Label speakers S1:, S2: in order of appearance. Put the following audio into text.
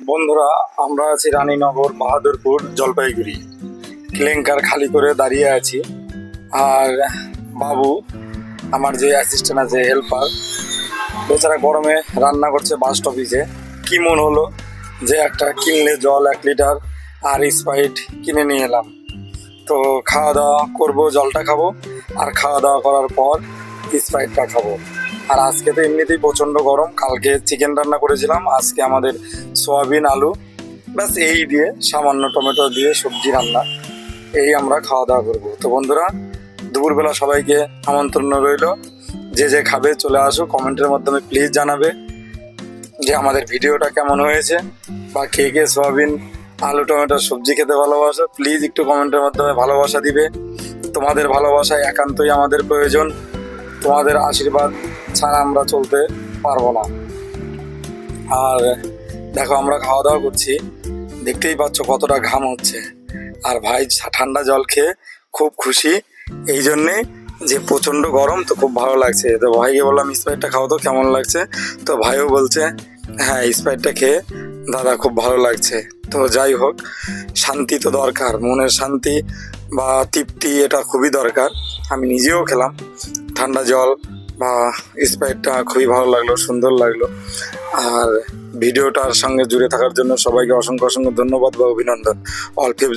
S1: বন্ধুরা, আমরা আছি রানীনগর বাহাদুরপুর জলপাইগুড়ি। ক্লিংকার খালি করে দাঁড়িয়ে আছি। আর বাবু, আমার যে অ্যাসিস্ট্যান্ট আছে, হেল্পার, বেচারা গরমে রান্না করছে বাস স্টপেজে। কি মন হলো যে একটা কিনলে জল 1 লিটার আর স্প্রাইট কিনে নিয়ে এলাম। তো খাওয়া দাওয়া করবো, জলটা খাবো, আর খাওয়া দাওয়া করার পর স্প্রাইটটা খাবো। আর আজকে তো এমনিতেই প্রচণ্ড গরম। কালকে চিকেন রান্না করেছিলাম, আজকে আমাদের সোয়াবিন আলু, ব্যাস এই দিয়ে সামান্য টমেটো দিয়ে সবজি রান্না, এই আমরা খাওয়া দাওয়া করবো। তো বন্ধুরা, দুপুরবেলা সবাইকে আমন্ত্রণ রইল, যে যে খাবে চলে আসো। কমেন্টের মাধ্যমে প্লিজ জানাবে যে আমাদের ভিডিওটা কেমন হয়েছে, বা কে কে সোয়াবিন আলু টমেটোর সবজি খেতে ভালোবাসো। প্লিজ একটু কমেন্টের মাধ্যমে ভালোবাসা দিবে। তোমাদের ভালোবাসায় একান্তই আমাদের প্রয়োজন। তোমাদের আশীর্বাদ ছাড়া আমরা চলতে পারবো না। আর দেখো, আমরা খাওয়া দাওয়া করছি, দেখতেই পাচ্ছ কতটা ঘাম হচ্ছে। আর ভাই ঠান্ডা জল খেয়ে খুব খুশি, এই জন্যে যে প্রচণ্ড গরম, তো খুব ভালো লাগছে। তো ভাইকে বললাম স্প্রাইটটা খাও তো কেমন লাগছে। তো ভাইও বলছে হ্যাঁ, স্প্রাইটটা খেয়ে দাদা খুব ভালো লাগছে। তো যাই হোক, শান্তি তো দরকার, মনের শান্তি বা তৃপ্তি, এটা খুবই দরকার। আমি নিজেও খেলাম ঠান্ডা জল বা স্প্রাইটটা, খুবই ভালো লাগলো, সুন্দর লাগলো। আর ভিডিওটার সঙ্গে জুড়ে থাকার জন্য সবাইকে অসংখ্য অসংখ্য ধন্যবাদ বা অভিনন্দন। All fave